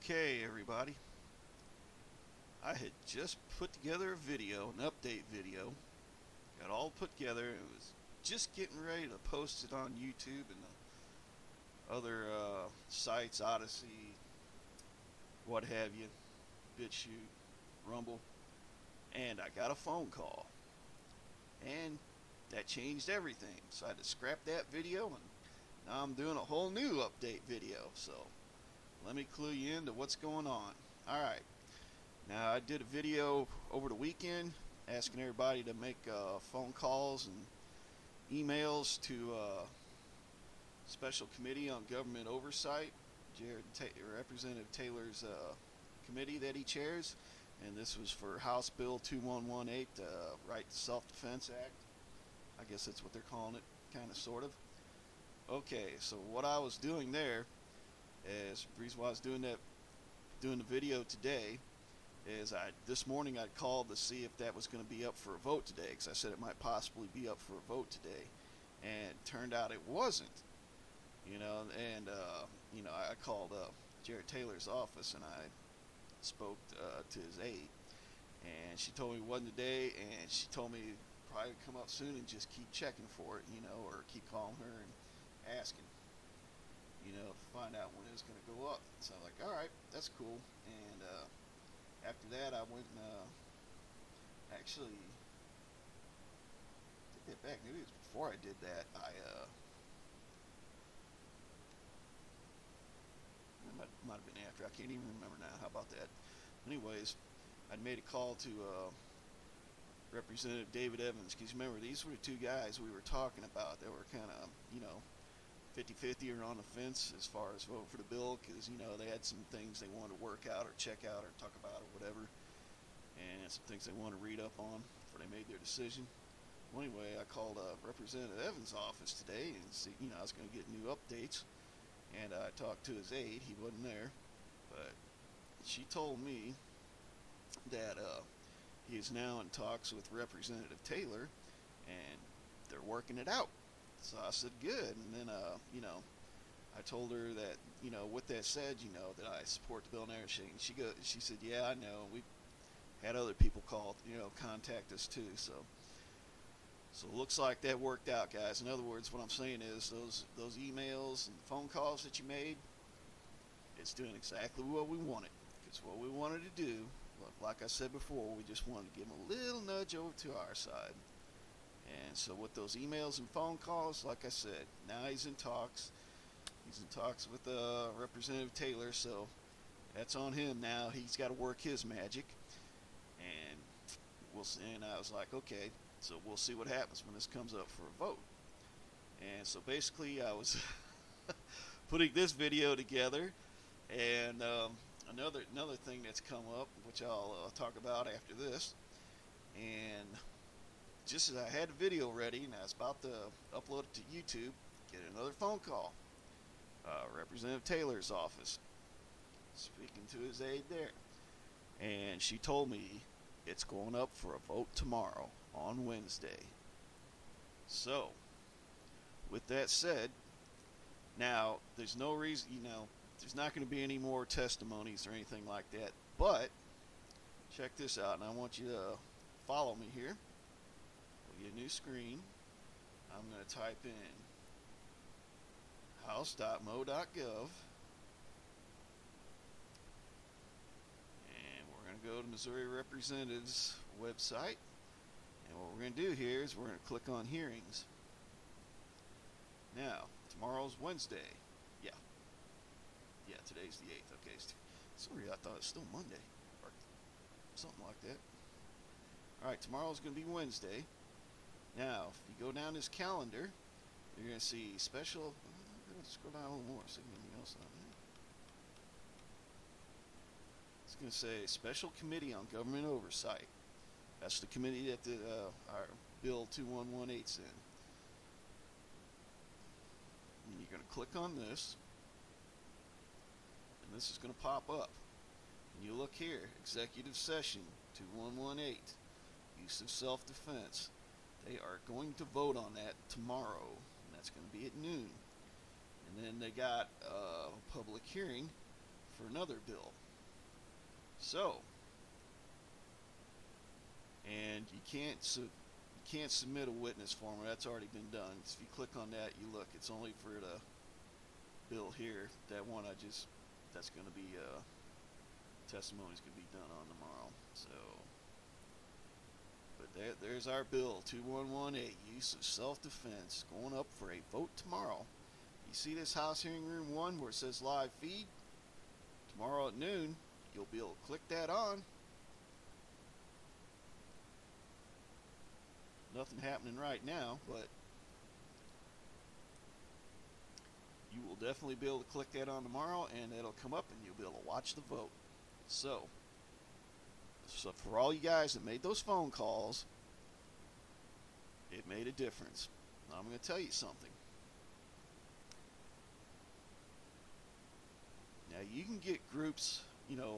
Okay, everybody. I had just put together a video, an update video. Got all put together. It was just getting ready to post it on YouTube and the other sites, Odyssey, what have you, BitChute, Rumble. And I got a phone call. And that changed everything. So I had to scrap that video, and now I'm doing a whole new update video. So let me clue you into what's going on. Alright. Now, I did a video over the weekend asking everybody to make phone calls and emails to Special Committee on Government Oversight, Representative Taylor's committee that he chairs. And this was for House Bill 2118, Right to Self-Defense Act. I guess that's what they're calling it, kind of, sort of. Okay, so what I was doing there is, the reason why I was doing the video today, is this morning I called to see if that was going to be up for a vote today, because I said it might possibly be up for a vote today, and it turned out it wasn't. I called Jared Taylor's office, and I spoke to his aide, and she told me it wasn't today, and she told me probably come up soon and just keep checking for it, or keep calling her and asking, to find out when it's going to go up. So I'm like, all right, that's cool. And after that, I went and actually did that back. Maybe it was before I did that. It might have been after. I can't even remember now. How about that? Anyways, I'd made a call to Representative David Evans, because remember, these were the two guys we were talking about that were kind of, 50-50 or on the fence as far as vote for the bill, because, they had some things they wanted to work out or check out or talk about or whatever, and some things they wanted to read up on before they made their decision. Well, anyway, I called Representative Evans' office today and see, I was going to get new updates, and I talked to his aide. He wasn't there, but she told me that he is now in talks with Representative Taylor, and they're working it out. So I said, good. And then, I told her that, with that said, that I support the bill and everything. She said, yeah, I know. We had other people contact us too. So it looks like that worked out, guys. In other words, what I'm saying is those emails and phone calls that you made, it's doing exactly what we wanted. It's what we wanted to do. Like I said before, we just wanted to give him a little nudge over to our side. And so with those emails and phone calls, like I said, now he's in talks. He's in talks with Representative Taylor, so that's on him now. He's got to work his magic. And we'll see. And I was like, okay, so we'll see what happens when this comes up for a vote. And so basically I was putting this video together, and another thing that's come up, which I'll talk about after this. And just as I had the video ready and I was about to upload it to YouTube, get another phone call. Representative Taylor's office, speaking to his aide there. And she told me it's going up for a vote tomorrow on Wednesday. So, with that said, now there's no reason, there's not going to be any more testimonies or anything like that. But, check this out, and I want you to follow me here. We'll get a new screen. I'm going to type in house.mo.gov, and we're going to go to Missouri Representatives website, and what we're going to do here is we're going to click on hearings. Now, tomorrow's Wednesday. Yeah, today's the 8th. Okay, sorry, I thought it was still Monday or something like that. Alright, tomorrow's going to be Wednesday. Now, if you go down this calendar, you're going to see special. I'm going to scroll down a little more, see anything else on there. It's going to say Special Committee on Government Oversight. That's the committee that our Bill 2118's in. And you're going to click on this, and this is going to pop up. And you look here, Executive Session 2118, Use of Self-Defense. They are going to vote on that tomorrow, and that's going to be at noon. And then they got a public hearing for another bill. So, and you can't submit a witness form. That's already been done. So if you click on that, you look. It's only for the bill here. That one that's going to be testimony's going to be done on tomorrow. So, but there's our bill 2118, use of self-defense, going up for a vote tomorrow. You see this House Hearing Room 1 where it says live feed? Tomorrow at noon, you'll be able to click that on. Nothing happening right now, but you will definitely be able to click that on tomorrow, and it'll come up and you'll be able to watch the vote. So for all you guys that made those phone calls, it made a difference. Now I'm going to tell you something. Now you can get groups,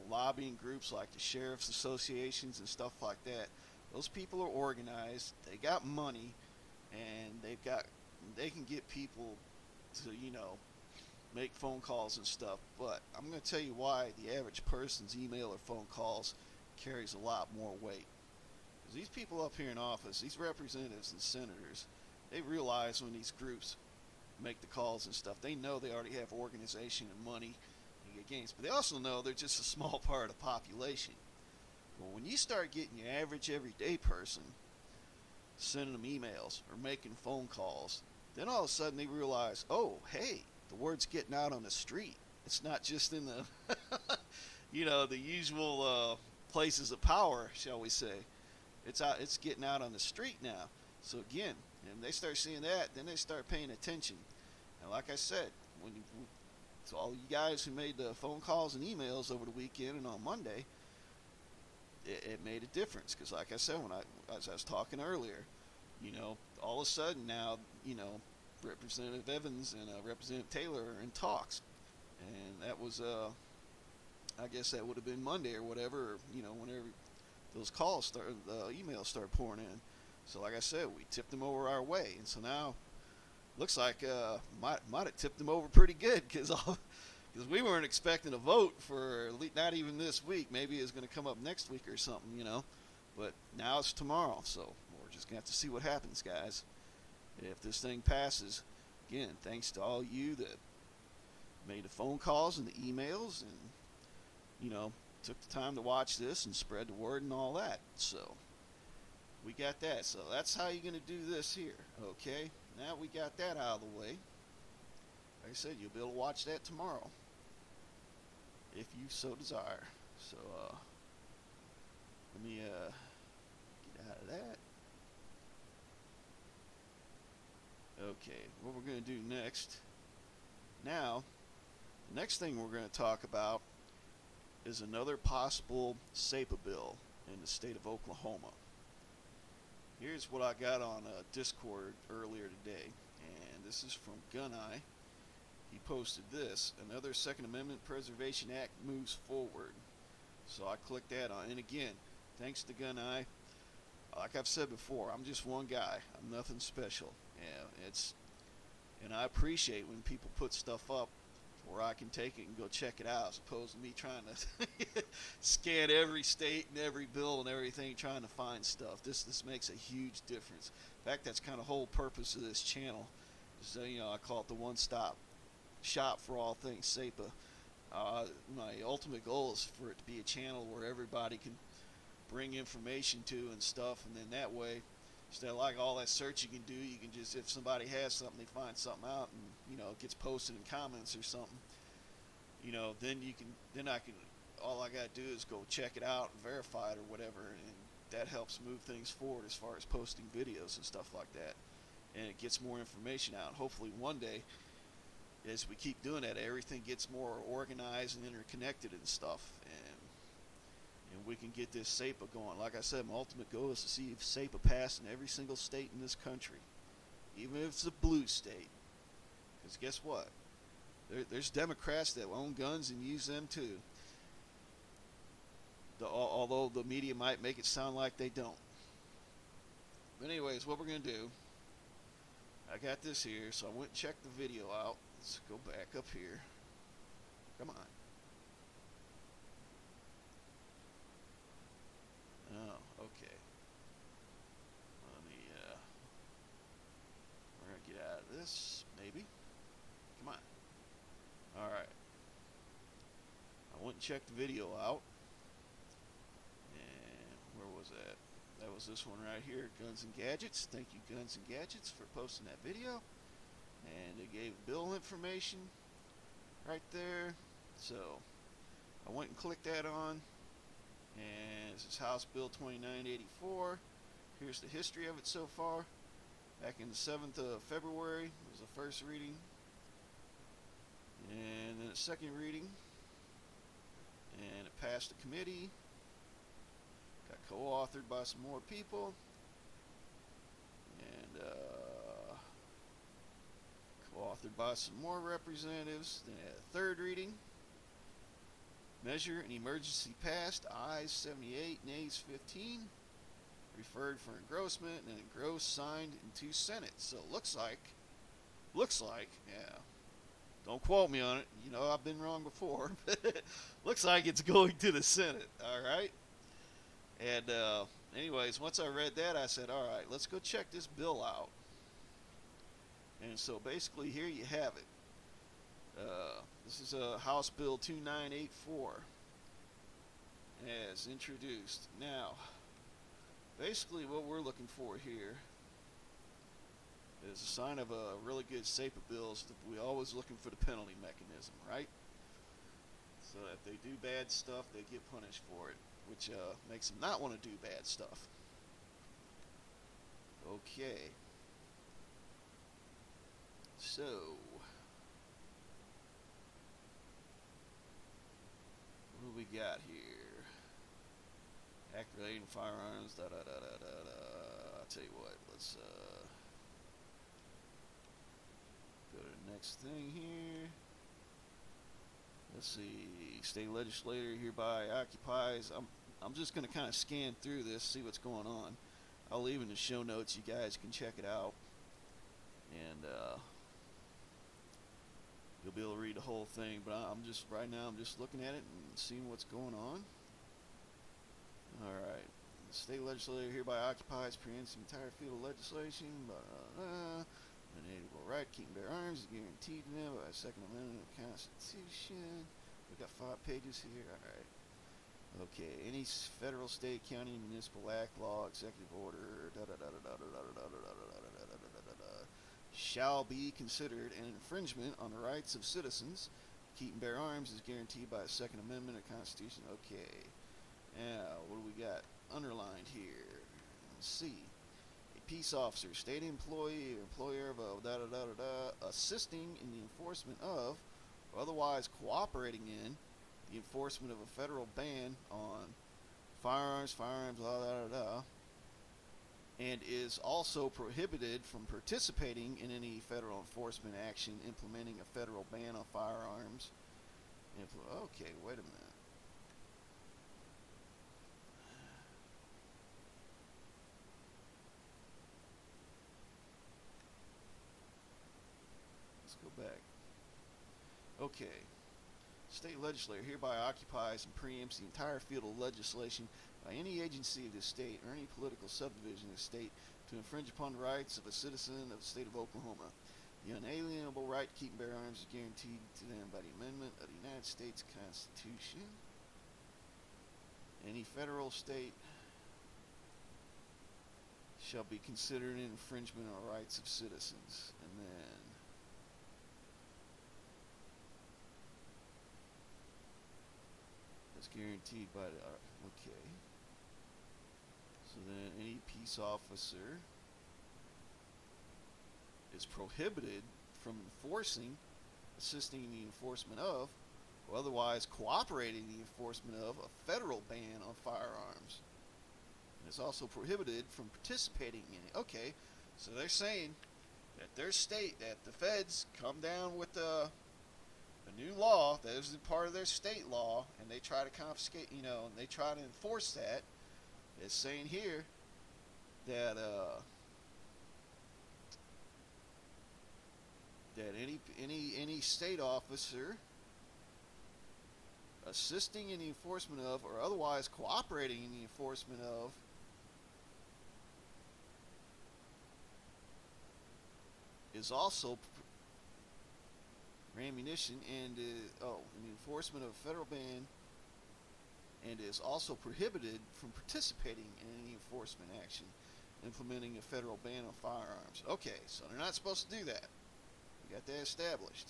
lobbying groups like the sheriff's associations and stuff like that. Those people are organized, they got money, and they can get people to, make phone calls and stuff. But I'm going to tell you why the average person's email or phone calls carries a lot more weight. Because these people up here in office, these representatives and senators, they realize when these groups make the calls and stuff, they know they already have organization and money and get gains. But they also know they're just a small part of the population. Well, when you start getting your average everyday person sending them emails or making phone calls, then all of a sudden they realize, oh, hey, the word's getting out on the street. It's not just in the, the usual places of power, shall we say. It's getting out on the street now. So again, and they start seeing that, then they start paying attention. And like I said, to all you guys who made the phone calls and emails over the weekend and on Monday, it made a difference. Because like I said, as I was talking earlier, all of a sudden now, Representative Evans and Representative Taylor are in talks. And that was, I guess that would have been Monday or whatever, whenever those emails started pouring in. So like I said, we tipped them over our way. And so now, looks like might have tipped them over pretty good, because we weren't expecting a vote for not even this week. Maybe it's going to come up next week or something, But now it's tomorrow, so we're just going to have to see what happens, guys. If this thing passes, again, thanks to all you that made the phone calls and the emails and, took the time to watch this and spread the word and all that. So we got that. So that's how you're going to do this here, okay? Now we got that out of the way. Like I said, you'll be able to watch that tomorrow, if you so desire. So let me get out of that. Okay, what we're going to do next. Now, the next thing we're going to talk about is another possible SAPA bill in the state of Oklahoma. Here's what I got on Discord earlier today, and this is from Gun Eye. He posted this: another Second Amendment Preservation Act moves forward. So I clicked that on, and again, thanks to Gun Eye. Like I've said before, I'm just one guy. I'm nothing special. Yeah, and I appreciate when people put stuff up where I can take it and go check it out, as opposed to me trying to scan every state and every bill and everything, trying to find stuff. This makes a huge difference. In fact, that's kind of the whole purpose of this channel. So, I call it the one-stop shop for all things SAPA. My ultimate goal is for it to be a channel where everybody can bring information to and stuff, and then that way, instead of like all that search you can do, you can just, if somebody has something, they find something out, and it gets posted in comments or something, then all I gotta do is go check it out and verify it or whatever, and that helps move things forward as far as posting videos and stuff like that, and it gets more information out. Hopefully one day, as we keep doing that, everything gets more organized and interconnected and stuff, and we can get this SAPA going. Like I said, my ultimate goal is to see if SAPA passed in every single state in this country, even if it's a blue state. Because guess what? There's Democrats that own guns and use them too. Although the media might make it sound like they don't. But anyways, what we're going to do, I got this here, so I went and checked the video out. Let's go back up here. Come on. went and checked the video out. And where was that? That was this one right here, Guns and Gadgets. Thank you, Guns and Gadgets, for posting that video. And they gave bill information right there. So I went and clicked that on. And this is House Bill 2984. Here's the history of it so far. Back in the 7th of February was the first reading. And then a second reading. And it passed the committee. Got co-authored by some more people. And co-authored by some more representatives. Then at a third reading. Measure and emergency passed. Ayes 78, nays 15. Referred for engrossment and engrossed, signed into Senate. So it looks like, yeah. Don't quote me on it. You know, I've been wrong before. But looks like it's going to the Senate. All right. And anyways, once I read that, I said, all right, let's go check this bill out. And so basically here you have it. This is House Bill 2984 as introduced. Now, basically what we're looking for here is a sign of a really good SAPA bill is that we're always looking for the penalty mechanism, right? So that if they do bad stuff, they get punished for it, which makes them not want to do bad stuff. Okay. So, what do we got here? Activating firearms, da da da da da da. I'll tell you what, let's go to the next thing here. Let's see. State legislator hereby occupies. I'm just gonna kind of scan through this, see what's going on. I'll leave in the show notes. You guys can check it out, and you'll be able to read the whole thing. But right now I'm just looking at it and seeing what's going on. All right. The state legislature hereby occupies, preempts the entire field of legislation. An inalienable right, keep and bear arms is guaranteed to them by the Second Amendment of the Constitution. We've got 5 pages here. All right. Okay. Any federal, state, county, municipal act, law, executive order, shall be considered an infringement on the rights of citizens. Keep and bear arms is guaranteed by the Second Amendment of the Constitution. Okay. Now, what do we got underlined here? Let's see. A peace officer, state employee, or employer of a assisting in the enforcement of, or otherwise cooperating in, the enforcement of a federal ban on firearms, and is also prohibited from participating in any federal enforcement action implementing a federal ban on firearms. Okay, wait a minute. Let's go back. Okay. State legislature hereby occupies and preempts the entire field of legislation by any agency of the state or any political subdivision of the state to infringe upon the rights of a citizen of the state of Oklahoma. The unalienable right to keep and bear arms is guaranteed to them by the amendment of the United States Constitution. Any federal, state shall be considered an infringement on the rights of citizens. And then it's guaranteed by the okay. So then any peace officer is prohibited from enforcing, assisting in the enforcement of, or otherwise cooperating in the enforcement of a federal ban on firearms. And it's also prohibited from participating in it. Okay, so they're saying that their state, that the feds come down with a new law that is part of their state law, and they try to confiscate, and they try to enforce that. It's saying here that that any state officer assisting in the enforcement of or otherwise cooperating in the enforcement of is also ammunition and in the enforcement of a federal ban and is also prohibited from participating in any enforcement action implementing a federal ban on firearms. Okay, so they're not supposed to do that. We got that established.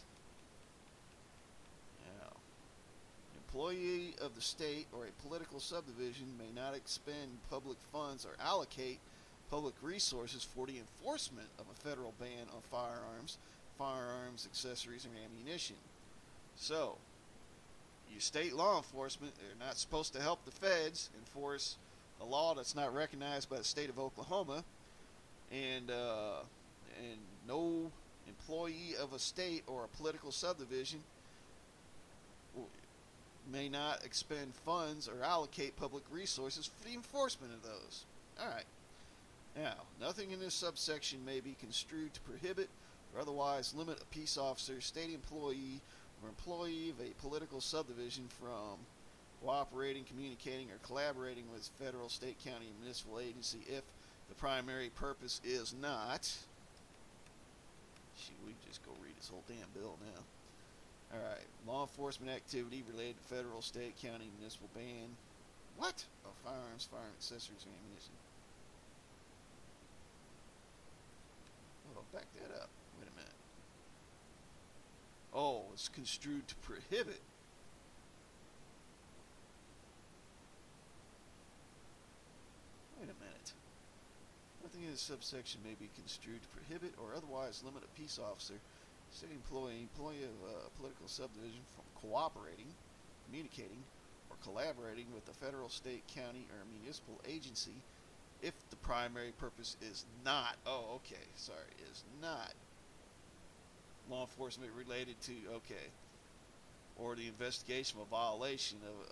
Now, an employee of the state or a political subdivision may not expend public funds or allocate public resources for the enforcement of a federal ban on firearms, accessories, or ammunition. So, your state law enforcement, they're not supposed to help the feds enforce a law that's not recognized by the state of Oklahoma, and no employee of a state or a political subdivision may not expend funds or allocate public resources for the enforcement of those. All right. Now, nothing in this subsection may be construed to prohibit or otherwise limit a peace officer, state employee, or employee of a political subdivision from cooperating, communicating, or collaborating with federal, state, county, and municipal agency if the primary purpose is not. Shoot, we can just go read this whole damn bill now. Alright, law enforcement activity related to federal, state, county, municipal ban. What? Of firearms, firearm accessories, and ammunition. Oh, back that up. Wait a minute. Oh, it's construed to prohibit. Wait a minute. Nothing in this subsection may be construed to prohibit or otherwise limit a peace officer, state employee of a political subdivision from cooperating, communicating, or collaborating with the federal, state, county, or municipal agency if the primary purpose is not, is not law enforcement related to, or the investigation of a violation of,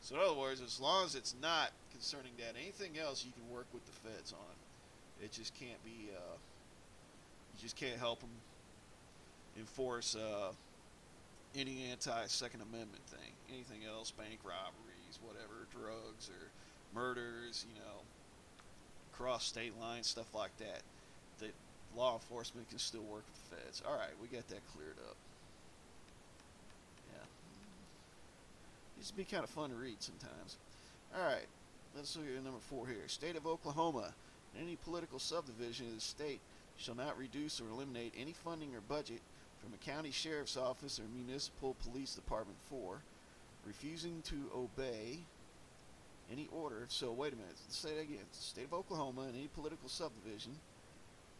So in other words, as long as it's not concerning that, anything else you can work with the feds on. It just can't be, you just can't help them enforce any anti-Second Amendment thing. Anything else, bank robberies, whatever, drugs or murders, cross state lines, stuff like that. That law enforcement can still work with the feds. All right, we got that cleared up. Yeah. These would be kind of fun to read sometimes. All right, let's look at number 4 here. State of Oklahoma. Any political subdivision of the state shall not reduce or eliminate any funding or budget from a county sheriff's office or municipal police department for refusing to obey any order. So wait a minute, let's say that again. State of Oklahoma and any political subdivision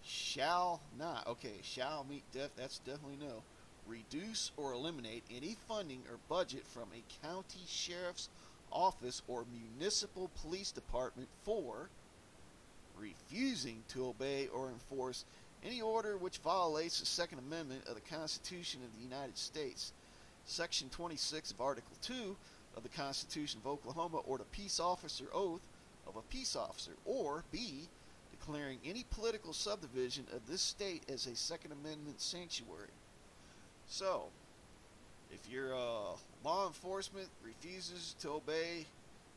shall not, shall meet that's definitely no, reduce or eliminate any funding or budget from a county sheriff's office or municipal police department for refusing to obey or enforce any order which violates the Second Amendment of the Constitution of the United States, Section 26 of Article 2 of the Constitution of Oklahoma, or the peace officer oath of a peace officer, or B, declaring any political subdivision of this state as a Second Amendment sanctuary. So, if your law enforcement refuses to obey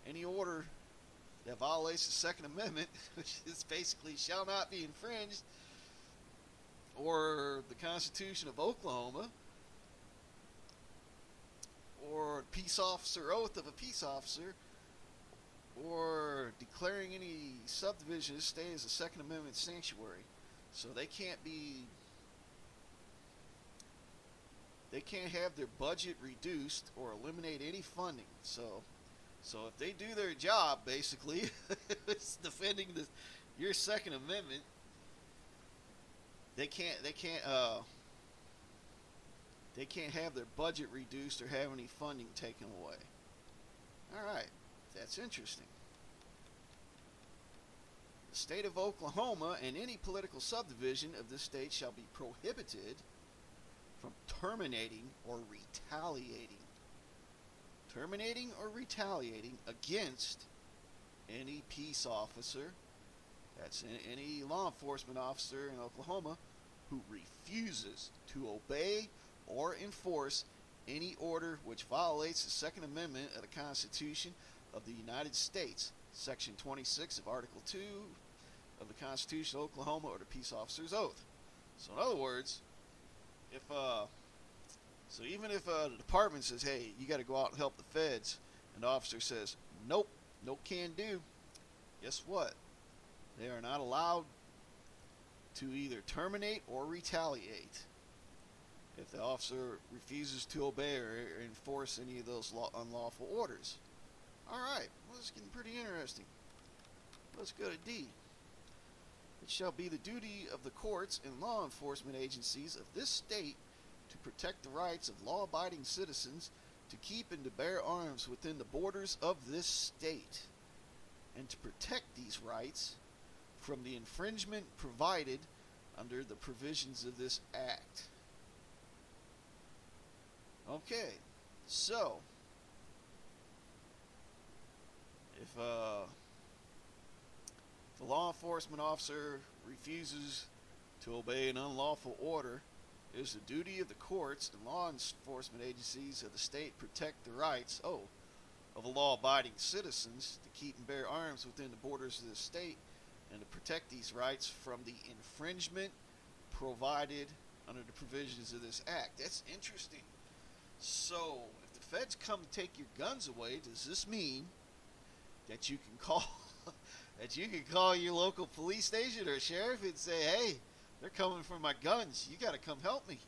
any order that violates the Second Amendment, which is basically shall not be infringed, or the Constitution of Oklahoma, or peace officer oath of a peace officer, or declaring any subdivision of the state as a Second Amendment sanctuary. So they can't have their budget reduced or eliminate any funding. So if they do their job, basically, it's defending your Second Amendment, they can't have their budget reduced or have any funding taken away. All right, that's interesting. The state of Oklahoma and any political subdivision of this state shall be prohibited from terminating or retaliating against any peace officer, that's any law enforcement officer in Oklahoma, who refuses to obey or enforce any order which violates the Second Amendment of the Constitution of the United States, Section 26 of Article 2 of the Constitution of Oklahoma, or the peace officer's oath. So in other words, even if the department says, hey, you got to go out and help the feds, And the officer says, nope, no can do. Guess what? They are not allowed to either terminate or retaliate if the officer refuses to obey or enforce any of those unlawful orders. Alright, well, this is getting pretty interesting. Let's go to D. It shall be the duty of the courts and law enforcement agencies of this state to protect the rights of law-abiding citizens to keep and to bear arms within the borders of this state, and to protect these rights from the infringement provided under the provisions of this act. Okay, so if the law enforcement officer refuses to obey an unlawful order, it is the duty of the courts and law enforcement agencies of the state to protect the rights of the law-abiding citizens to keep and bear arms within the borders of the state, and to protect these rights from the infringement provided under the provisions of this act. That's interesting. So, if the feds come to take your guns away, does this mean that you can call your local police station or sheriff and say, hey, they're coming for my guns, you got to come help me?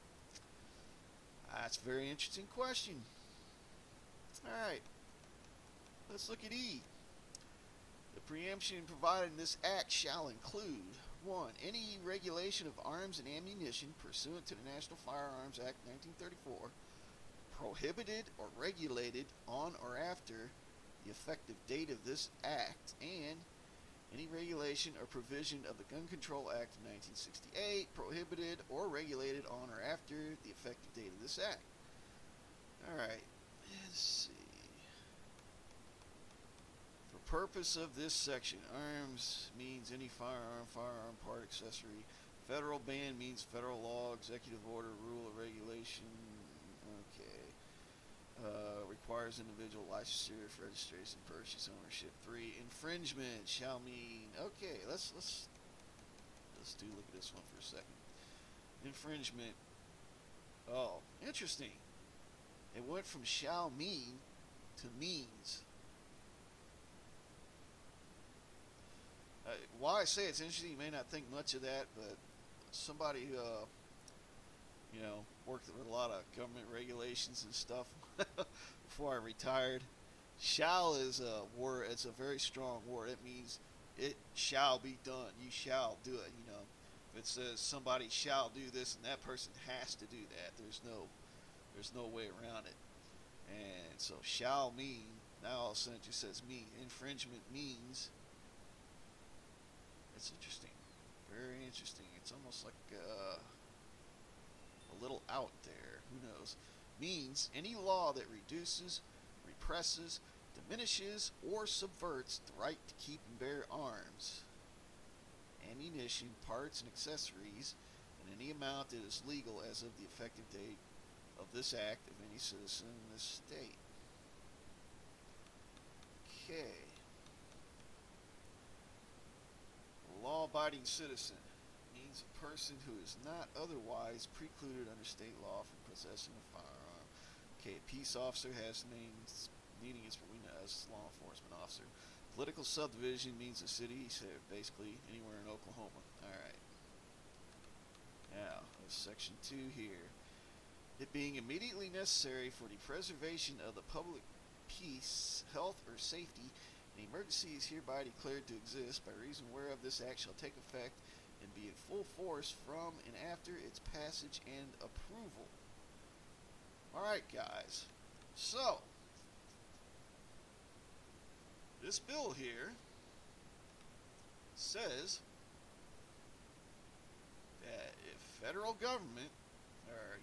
That's a very interesting question. Alright, let's look at E. The preemption provided in this act shall include 1. Any regulation of arms and ammunition pursuant to the National Firearms Act 1934 prohibited or regulated on or after the effective date of this act, and any regulation or provision of the Gun Control Act of 1968 prohibited or regulated on or after the effective date of this act. Alright, let's see. For purpose of this section, arms means any firearm, firearm part, accessory. Federal ban means federal law, executive order, rule, or regulation. Okay. Requires individual licensure, registration, purchase, ownership. 3. Infringement shall mean. Okay, let's look at this one for a second. Infringement. Oh, interesting. It went from shall mean to means. Why I say it's interesting, you may not think much of that, but somebody who worked with a lot of government regulations and stuff before I retired. Shall is a word. It's a very strong word. It means it shall be done. You shall do it. If it says somebody shall do this, and that person has to do that. There's no way around it. And so shall mean, now all of a sudden it just says mean. Infringement means. It's interesting. Very interesting. It's almost like a little out there. Who knows? Means any law that reduces, represses, diminishes, or subverts the right to keep and bear arms, ammunition, parts, and accessories in any amount that is legal as of the effective date of this act of any citizen in this state. Okay. Law-abiding citizen means a person who is not otherwise precluded under state law from possessing a firearm. Okay, a peace officer has meaning is what we know as law enforcement officer. Political subdivision means a city, so basically anywhere in Oklahoma. Alright. Now, section 2 here. It being immediately necessary for the preservation of the public peace, health, or safety, an emergency is hereby declared to exist by reason whereof this act shall take effect and be in full force from and after its passage and approval. Alright, guys. So, this bill here says that if federal government, or,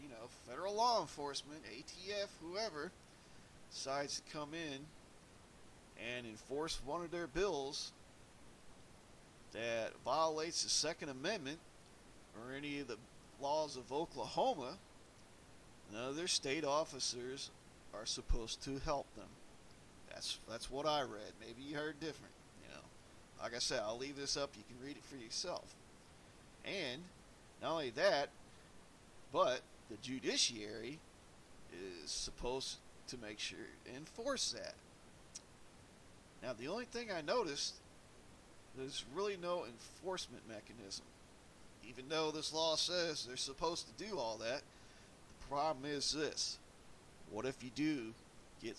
federal law enforcement, ATF, whoever, decides to come in and enforce one of their bills that violates the Second Amendment or any of the laws of Oklahoma, none of their state officers are supposed to help them. That's what I read. Maybe you heard different. Like I said, I'll leave this up. You can read it for yourself. And not only that, but the judiciary is supposed to make sure enforce that. Now, the only thing I noticed, there's really no enforcement mechanism. Even though this law says they're supposed to do all that, the problem is this. What if you do get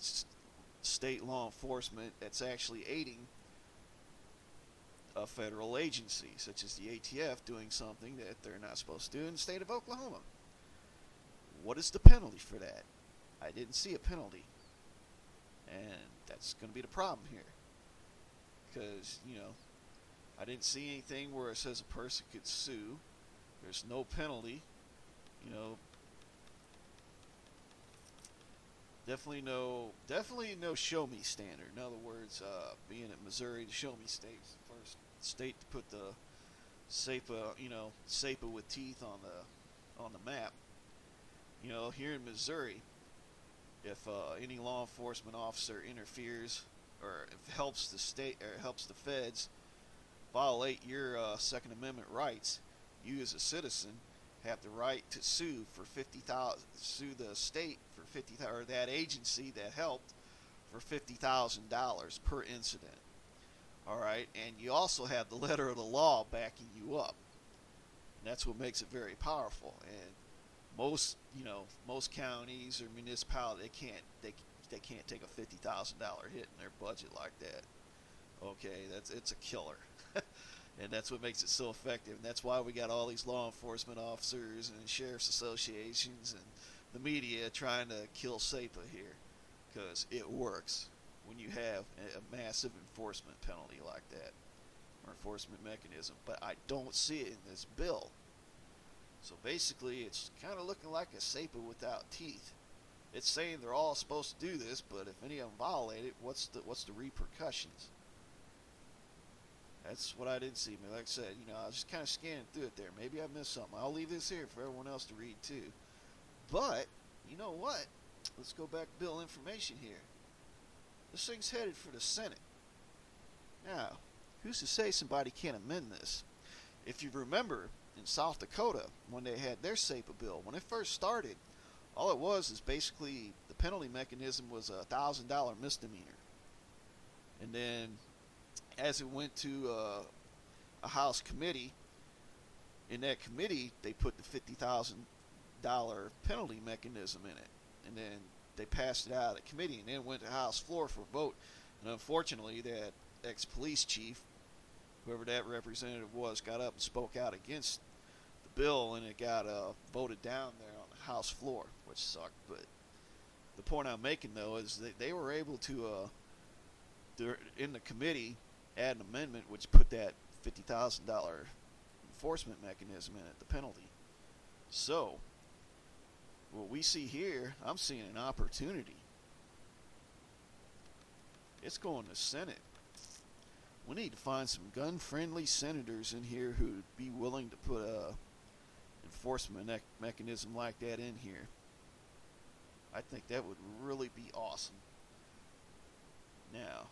state law enforcement that's actually aiding a federal agency, such as the ATF, doing something that they're not supposed to do in the state of Oklahoma? What is the penalty for that? I didn't see a penalty. And that's going to be the problem here. Because, I didn't see anything where it says a person could sue. There's no penalty. Definitely no show me standard. In other words, being at Missouri, the show me state is the first state to put the SAPA with teeth on the map. Here in Missouri, if any law enforcement officer interferes or if helps the state or helps the feds violate your Second Amendment rights, you as a citizen have the right to sue the state for 50,000, or that agency that helped for $50,000 per incident. All right, and you also have the letter of the law backing you up. And that's what makes it very powerful. And most counties or municipalities, they can't take a $50,000 hit in their budget like that. Okay, it's a killer. And that's what makes it so effective. And that's why we got all these law enforcement officers and sheriff's associations and the media trying to kill SAPA here, because it works when you have a massive enforcement penalty like that, or enforcement mechanism. But I don't see it in this bill. So basically, it's kind of looking like a SAPA without teeth. It's saying they're all supposed to do this, but if any of them violate it, what's the repercussions? That's what I didn't see. Like I said, I was just kind of scanning through it there. Maybe I missed something. I'll leave this here for everyone else to read too. But, you know what? Let's go back to bill information here. This thing's headed for the Senate. Now, who's to say somebody can't amend this? If you remember, in South Dakota, when they had their SAPA bill, when it first started, all it was is basically the penalty mechanism was a $1,000 misdemeanor. And then as it went to a House committee, in that committee they put the $50,000 penalty mechanism in it, and then they passed it out of the committee, and then it went to the House floor for a vote. And unfortunately, that ex-police chief, whoever that representative was, got up and spoke out against the bill, and it got voted down there on the House floor, which sucked. But the point I'm making, though, is that they were able to, in the committee, add an amendment which put that $50,000 enforcement mechanism in it, the penalty. So, what we see here, I'm seeing an opportunity. It's going to Senate. We need to find some gun-friendly senators in here who'd be willing to put a enforcement mechanism like that in here. I think that would really be awesome. Now,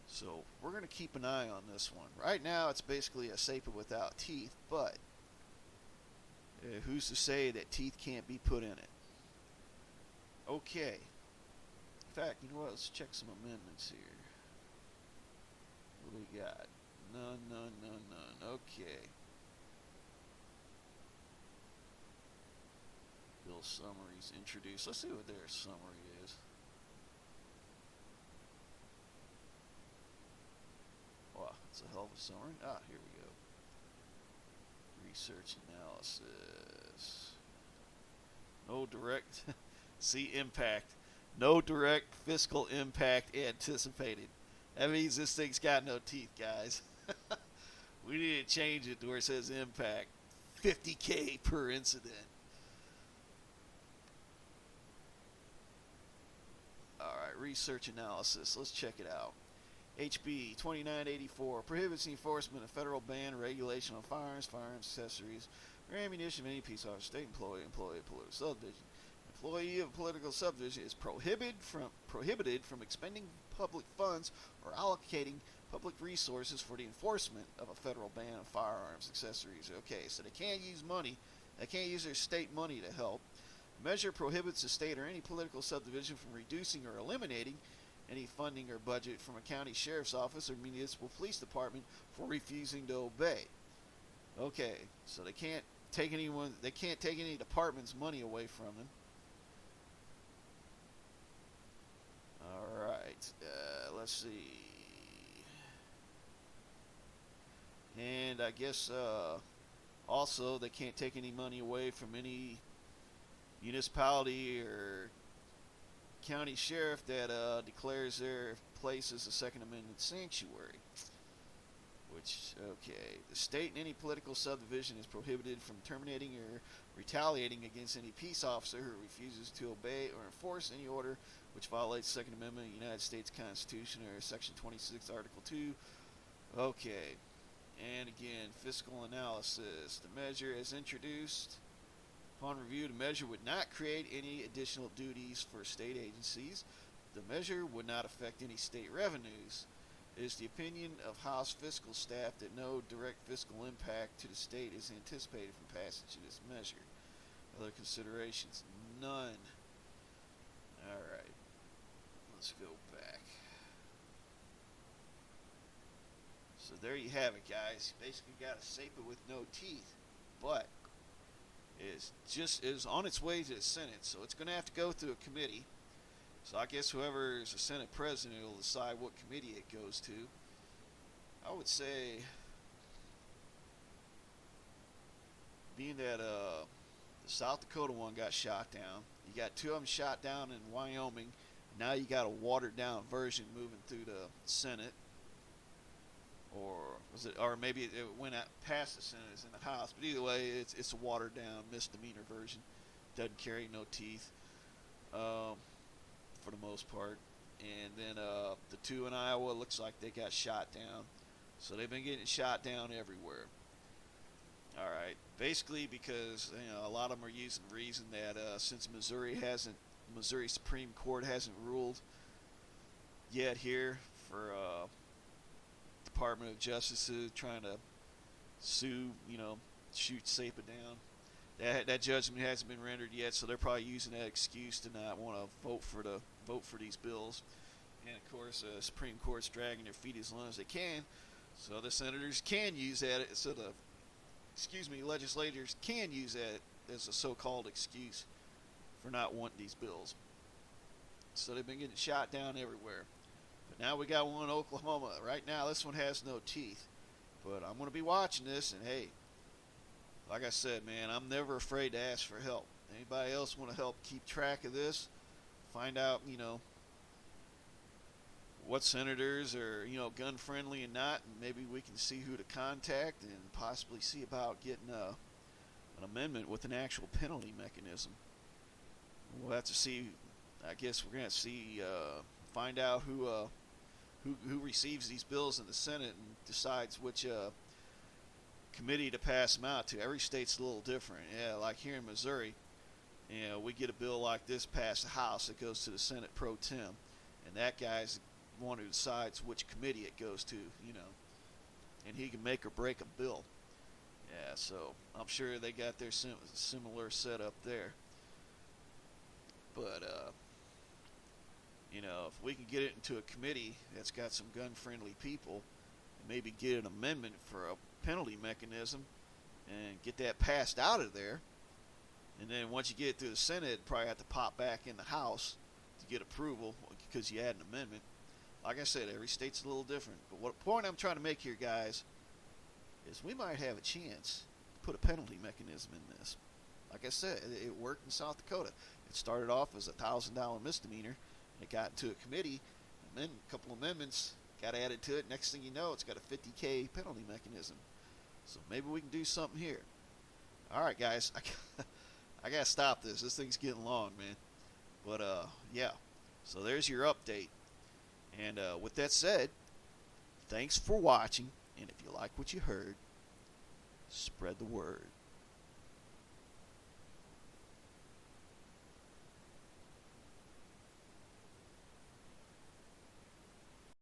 so we're going to keep an eye on this one. Right now, it's basically a SAPA without teeth, but who's to say that teeth can't be put in it? Okay. In fact, you know what? Let's check some amendments here. What do we got? None. Okay. Bill summaries introduced. Let's see what their summary is. Wow, it's a hell of a summary. Here we go. Research analysis. No direct see impact. No direct fiscal impact anticipated. That means this thing's got no teeth, guys. We need to change it to where it says impact. $50K per incident. Alright, research analysis. Let's check it out. HB 2984 prohibits the enforcement of federal ban or regulation on firearms, accessories, or ammunition of any peace officer, state employee of political subdivision. Employee of a political subdivision is prohibited from expending public funds or allocating public resources for the enforcement of a federal ban on firearms, accessories. Okay, so they can't use money. They can't use their state money to help. The measure prohibits the state or any political subdivision from reducing or eliminating any funding or budget from a county sheriff's office or municipal police department for refusing to obey. Okay, so they can't take any department's money away from them. All right, let's see. And I guess also they can't take any money away from any municipality or county sheriff that declares their place as a Second Amendment sanctuary. Which, okay, the state and any political subdivision is prohibited from terminating or retaliating against any peace officer who refuses to obey or enforce any order which violates the Second Amendment of the United States Constitution or Section 26, Article 2. Okay, and again, fiscal analysis. The measure as introduced. Upon review, the measure would not create any additional duties for state agencies. The measure would not affect any state revenues. It is the opinion of House fiscal staff that no direct fiscal impact to the state is anticipated from passage of this measure. Other considerations? None. Alright. Let's go back. So there you have it, guys. You basically got a SAPA with no teeth. But is on its way to the Senate, so it's going to have to go through a committee. So I guess whoever is the Senate president will decide what committee it goes to. I would say, being that the South Dakota one got shot down, you got two of them shot down in Wyoming. Now you got a watered down version moving through the Senate. Or maybe it went out past the Senate, it's in the House. But either way, it's a watered down misdemeanor version. Doesn't carry no teeth, for the most part. And then the two in Iowa looks like they got shot down. So they've been getting shot down everywhere. All right, basically because a lot of them are using the reason that since Missouri Supreme Court hasn't ruled yet here for Department of Justice trying to sue, shoot SAPA down. That judgment hasn't been rendered yet, so they're probably using that excuse to not want to vote for these bills. And of course, Supreme Court's dragging their feet as long as they can, so the senators can use that. So legislators can use that as a so-called excuse for not wanting these bills. So they've been getting shot down everywhere. But now we got one in Oklahoma. Right now, this one has no teeth. But I'm going to be watching this, and hey, like I said, man, I'm never afraid to ask for help. Anybody else want to help keep track of this? Find out, what senators are, gun friendly and not, and maybe we can see who to contact and possibly see about getting an amendment with an actual penalty mechanism. We'll have to see. I guess we're going to see, find out who receives these bills in the Senate and decides which committee to pass them out to. Every state's a little different. Yeah, like here in Missouri, we get a bill like this past the House, it goes to the Senate pro tem, and that guy's the one who decides which committee it goes to, and he can make or break a bill. Yeah, so I'm sure they got their similar setup there. But if we can get it into a committee that's got some gun-friendly people, and maybe get an amendment for a penalty mechanism, and get that passed out of there, and then once you get it through the Senate, it'd probably have to pop back in the House to get approval because you had an amendment. Like I said, every state's a little different. But what point I'm trying to make here, guys, is we might have a chance to put a penalty mechanism in this. Like I said, it worked in South Dakota. It started off as a $1,000 misdemeanor. It got into a committee, and then a couple amendments got added to it. Next thing you know, it's got a $50,000 penalty mechanism. So maybe we can do something here. All right, guys, I got to stop this. This thing's getting long, man. But, yeah, so there's your update. And with that said, thanks for watching. And if you like what you heard, spread the word.